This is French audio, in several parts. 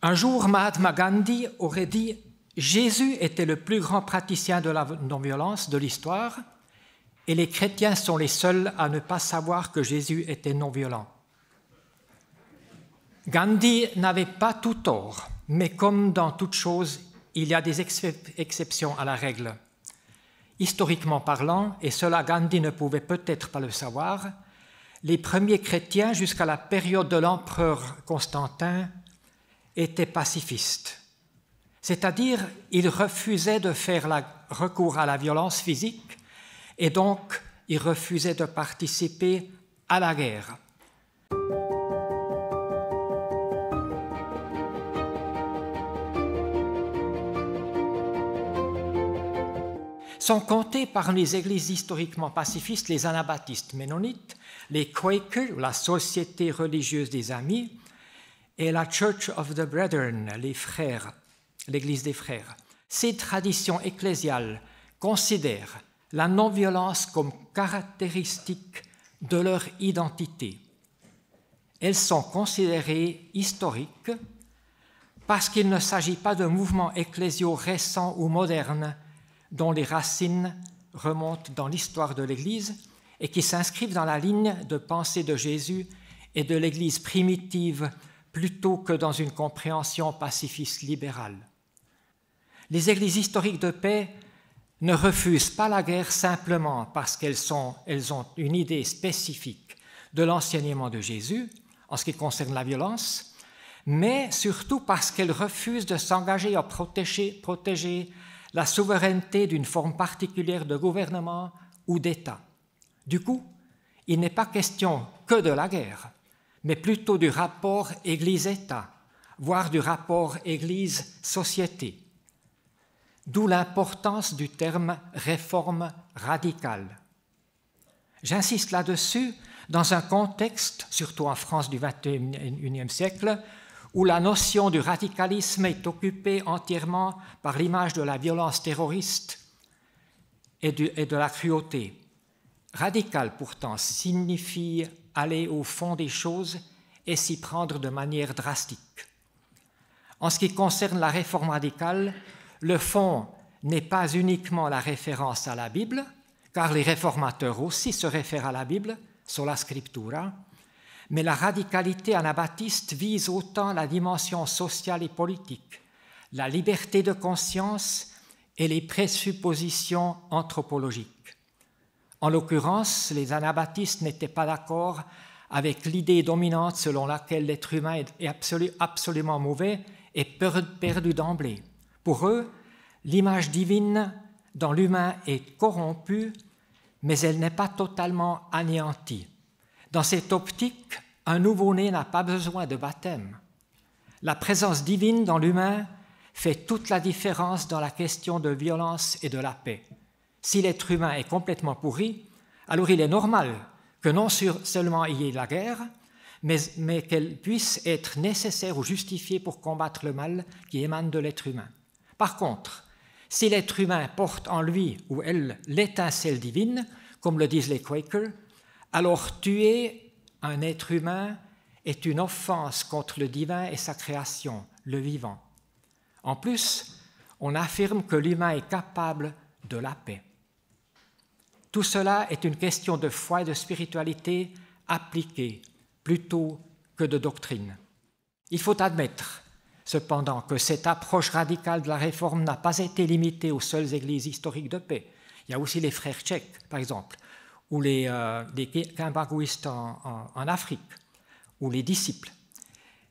Un jour, Mahatma Gandhi aurait dit « Jésus était le plus grand praticien de la non-violence de l'histoire et les chrétiens sont les seuls à ne pas savoir que Jésus était non-violent. » Gandhi n'avait pas tout tort, mais comme dans toute chose, il y a des exceptions à la règle. Historiquement parlant, et cela Gandhi ne pouvait peut-être pas le savoir, les premiers chrétiens jusqu'à la période de l'empereur Constantin étaient pacifistes. C'est-à-dire, ils refusaient de faire recours à la violence physique et donc ils refusaient de participer à la guerre. Sont comptés parmi les églises historiquement pacifistes les anabaptistes ménonites, les Quakers, la Société religieuse des Amis, et la Church of the Brethren, les frères, l'Église des frères. Ces traditions ecclésiales considèrent la non-violence comme caractéristique de leur identité. Elles sont considérées historiques parce qu'il ne s'agit pas de mouvements ecclésiaux récents ou modernes dont les racines remontent dans l'histoire de l'Église et qui s'inscrivent dans la ligne de pensée de Jésus et de l'Église primitive plutôt que dans une compréhension pacifiste libérale. Les églises historiques de paix ne refusent pas la guerre simplement parce qu'elles ont une idée spécifique de l'enseignement de Jésus en ce qui concerne la violence, mais surtout parce qu'elles refusent de s'engager à protéger la souveraineté d'une forme particulière de gouvernement ou d'État. Du coup, il n'est pas question que de la guerre, mais plutôt du rapport Église-État, voire du rapport Église-société. D'où l'importance du terme « réforme radicale ». J'insiste là-dessus dans un contexte, surtout en France du XXIe siècle, où la notion du radicalisme est occupée entièrement par l'image de la violence terroriste et de la cruauté. Radical, pourtant, signifie aller au fond des choses et s'y prendre de manière drastique. En ce qui concerne la réforme radicale, le fond n'est pas uniquement la référence à la Bible, car les réformateurs aussi se réfèrent à la Bible, sola scriptura, mais la radicalité anabaptiste vise autant la dimension sociale et politique, la liberté de conscience et les présuppositions anthropologiques. En l'occurrence, les anabaptistes n'étaient pas d'accord avec l'idée dominante selon laquelle l'être humain est absolument mauvais et perdu d'emblée. Pour eux, l'image divine dans l'humain est corrompue, mais elle n'est pas totalement anéantie. Dans cette optique, un nouveau-né n'a pas besoin de baptême. La présence divine dans l'humain fait toute la différence dans la question de violence et de la paix. Si l'être humain est complètement pourri, alors il est normal que non seulement il y ait la guerre, mais qu'elle puisse être nécessaire ou justifiée pour combattre le mal qui émane de l'être humain. Par contre, si l'être humain porte en lui ou elle l'étincelle divine, comme le disent les Quakers, alors tuer un être humain est une offense contre le divin et sa création, le vivant. En plus, on affirme que l'humain est capable de la paix. Tout cela est une question de foi et de spiritualité appliquée plutôt que de doctrine. Il faut admettre, cependant, que cette approche radicale de la réforme n'a pas été limitée aux seules églises historiques de paix. Il y a aussi les frères tchèques, par exemple, ou les Kimbaguistes en Afrique, ou les disciples.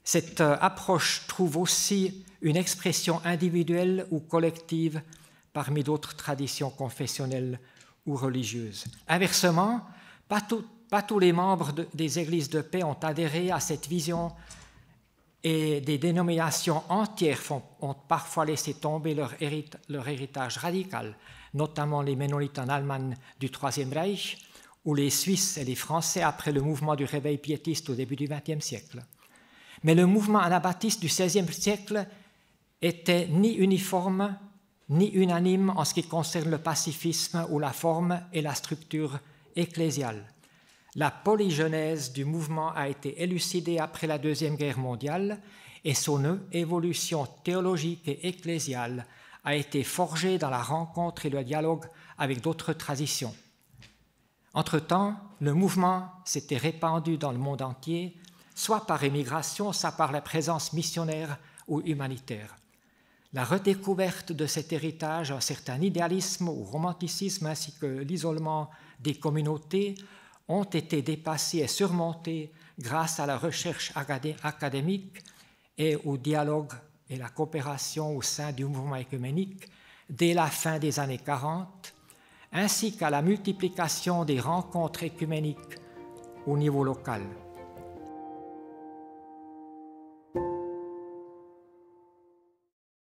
Cette approche trouve aussi une expression individuelle ou collective parmi d'autres traditions confessionnelles ou religieuses. Inversement, pas tous les membres des églises de paix ont adhéré à cette vision et des dénominations entières ont parfois laissé tomber leur héritage radical, notamment les Ménonites en Allemagne du Troisième Reich ou les Suisses et les Français après le mouvement du réveil piétiste au début du XXe siècle. Mais le mouvement anabaptiste du XVIe siècle était ni uniforme ni unanime en ce qui concerne le pacifisme ou la forme et la structure ecclésiale. La polygenèse du mouvement a été élucidée après la Deuxième Guerre mondiale et son évolution théologique et ecclésiale a été forgée dans la rencontre et le dialogue avec d'autres traditions. Entre-temps, le mouvement s'était répandu dans le monde entier, soit par émigration, soit par la présence missionnaire ou humanitaire. La redécouverte de cet héritage, un certain idéalisme ou romanticisme, ainsi que l'isolement des communautés, ont été dépassés et surmontés grâce à la recherche académique et au dialogue et la coopération au sein du mouvement œcuménique dès la fin des années 40, ainsi qu'à la multiplication des rencontres œcuméniques au niveau local.